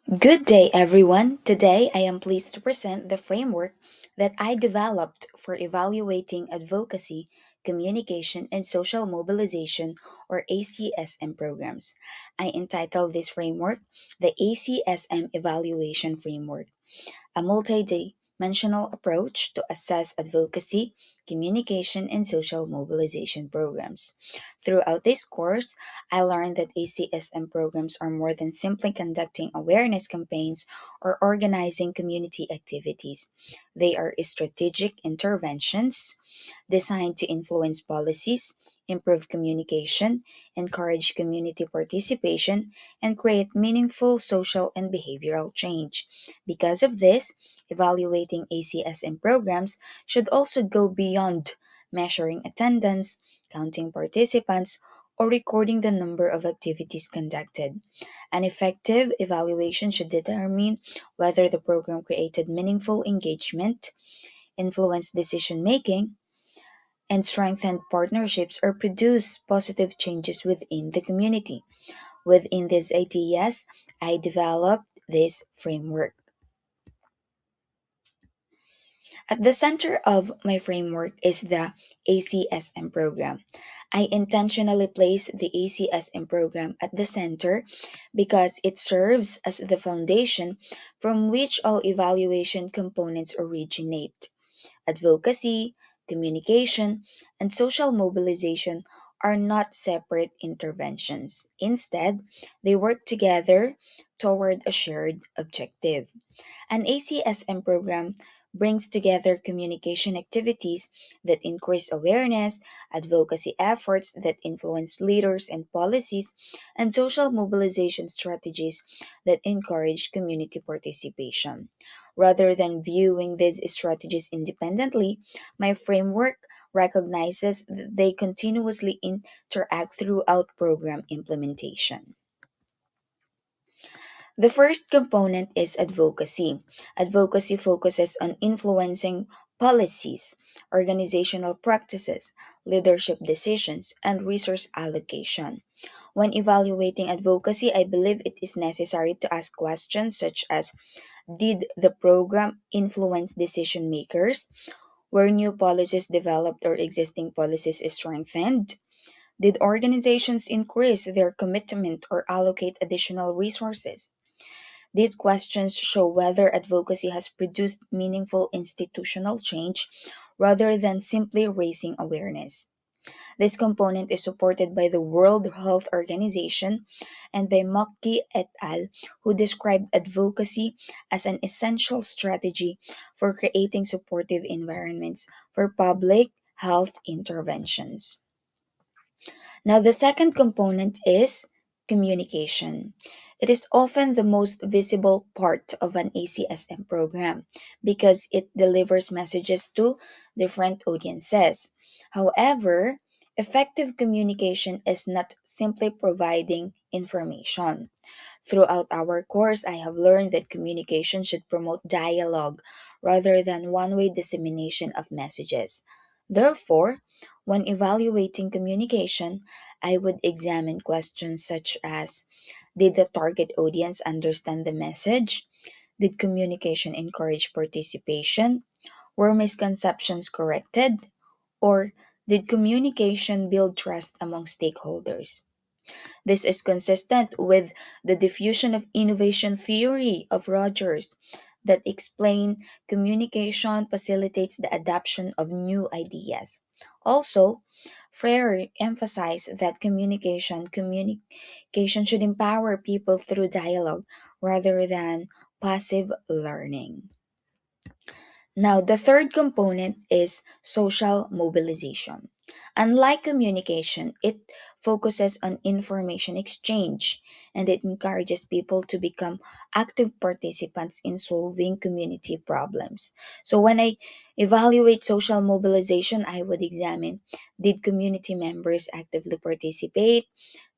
Good day, everyone. Today, I am pleased to present the framework that I developed for evaluating advocacy, communication, and social mobilization, or ACSM programs. I entitled this framework the ACSM Evaluation Framework, a multi-dimensional approach to assess advocacy, communication, and social mobilization programs. Throughout this course, I learned that ACSM programs are more than simply conducting awareness campaigns or organizing community activities. They are strategic interventions designed to influence policies, improve communication, encourage community participation, and create meaningful social and behavioral change. Because of this, evaluating ACSM programs should also go beyond measuring attendance, counting participants, or recording the number of activities conducted. An effective evaluation should determine whether the program created meaningful engagement, influenced decision making, and strengthened partnerships or produced positive changes within the community. Within these ideas, I developed this framework. At the center of my framework is the ACSM program. I intentionally place the ACSM program at the center because it serves as the foundation from which all evaluation components originate. Advocacy, communication, and social mobilization are not separate interventions. Instead, they work together toward a shared objective. An ACSM program brings together communication activities that increase awareness, advocacy efforts that influence leaders and policies, and social mobilization strategies that encourage community participation. Rather than viewing these strategies independently, my framework recognizes that they continuously interact throughout program implementation. The first component is advocacy. Advocacy focuses on influencing policies, organizational practices, leadership decisions, and resource allocation. When evaluating advocacy, I believe it is necessary to ask questions such as: did the program influence decision makers? Were new policies developed or existing policies strengthened? Did organizations increase their commitment or allocate additional resources? These questions show whether advocacy has produced meaningful institutional change rather than simply raising awareness. This component is supported by the World Health Organization and by Maki et al., who described advocacy as an essential strategy for creating supportive environments for public health interventions. Now, the second component is communication. It is often the most visible part of an ACSM program because it delivers messages to different audiences. However, effective communication is not simply providing information. Throughout our course, I have learned that communication should promote dialogue rather than one way dissemination of messages. Therefore, when evaluating communication, I would examine questions such as: did the target audience understand the message? Did communication encourage participation? Were misconceptions corrected? Or did communication build trust among stakeholders? This is consistent with the diffusion of innovation theory of Rogers that explain communication facilitates the adoption of new ideas. Also, Freire emphasized that communication should empower people through dialogue rather than passive learning. Now, the third component is social mobilization. Unlike communication, it focuses on information exchange and it encourages people to become active participants in solving community problems. So, when I evaluate social mobilization, I would examine: did community members actively participate?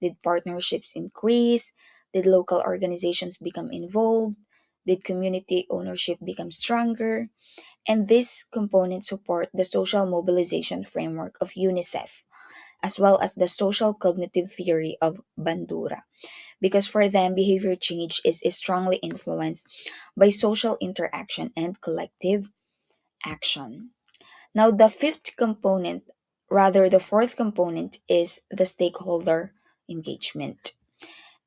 Did partnerships increase? Did local organizations become involved? Did community ownership become stronger? And these components support the social mobilization framework of UNICEF, as well as the social cognitive theory of Bandura, because for them, behavior change is strongly influenced by social interaction and collective action. Now, the fourth component is the stakeholder engagement.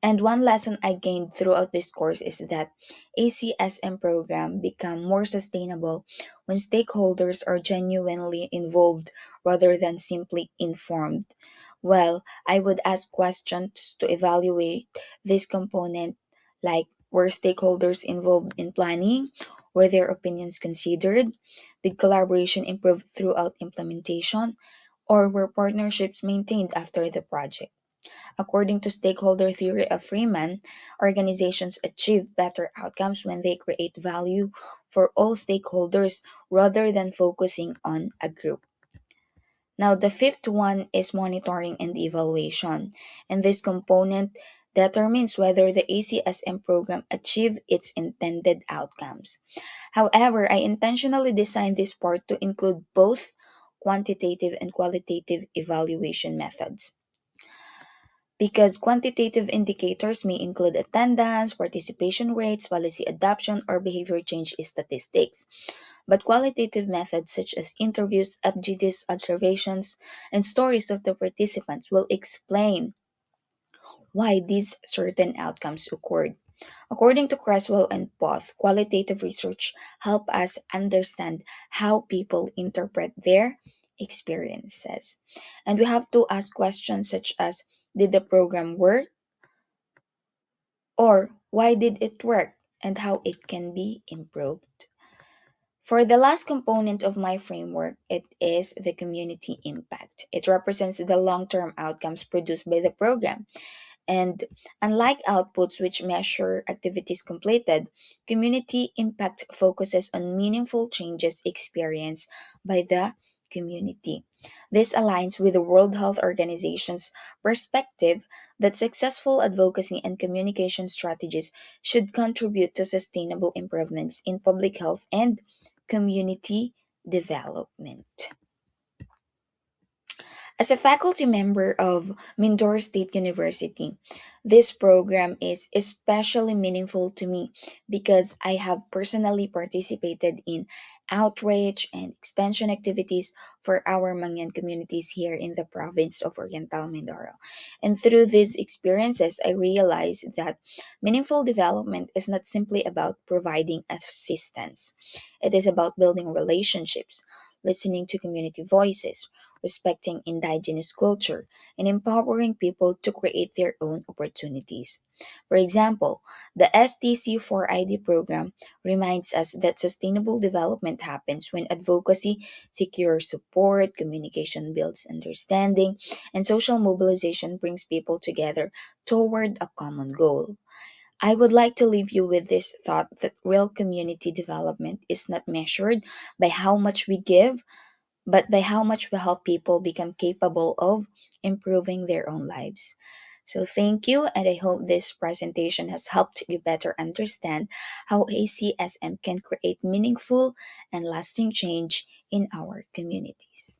And one lesson I gained throughout this course is that ACSM program become more sustainable when stakeholders are genuinely involved rather than simply informed. Well, I would ask questions to evaluate this component, like were stakeholders involved in planning? Were their opinions considered? Did collaboration improve throughout implementation? Or were partnerships maintained after the project? According to stakeholder theory of Freeman, organizations achieve better outcomes when they create value for all stakeholders rather than focusing on a group. Now, the fifth one is monitoring and evaluation, and this component determines whether the ACSM program achieved its intended outcomes. However, I intentionally designed this part to include both quantitative and qualitative evaluation methods, because quantitative indicators may include attendance, participation rates, policy adoption, or behavior change statistics. But qualitative methods such as interviews, FGDs, observations, and stories of the participants will explain why these certain outcomes occurred. According to Creswell and Poth, qualitative research help us understand how people interpret their experiences. And we have to ask questions such as, did the program work? Or why did it work? And how it can be improved. For the last component of my framework, it is the community impact. It represents the long-term outcomes produced by the program. And unlike outputs which measure activities completed, community impact focuses on meaningful changes experienced by the community. This aligns with the World Health Organization's perspective that successful advocacy and communication strategies should contribute to sustainable improvements in public health and community development. As a faculty member of Mindoro State University, this program is especially meaningful to me because I have personally participated in outreach and extension activities for our Mangyan communities here in the province of Oriental Mindoro. And through these experiences, I realized that meaningful development is not simply about providing assistance. It is about building relationships, listening to community voices, respecting indigenous culture, and empowering people to create their own opportunities. For example, the STC4ID program reminds us that sustainable development happens when advocacy secures support, communication builds understanding, and social mobilization brings people together toward a common goal. I would like to leave you with this thought that real community development is not measured by how much we give, but by how much we help people become capable of improving their own lives. So, thank you, and I hope this presentation has helped you better understand how ACSM can create meaningful and lasting change in our communities.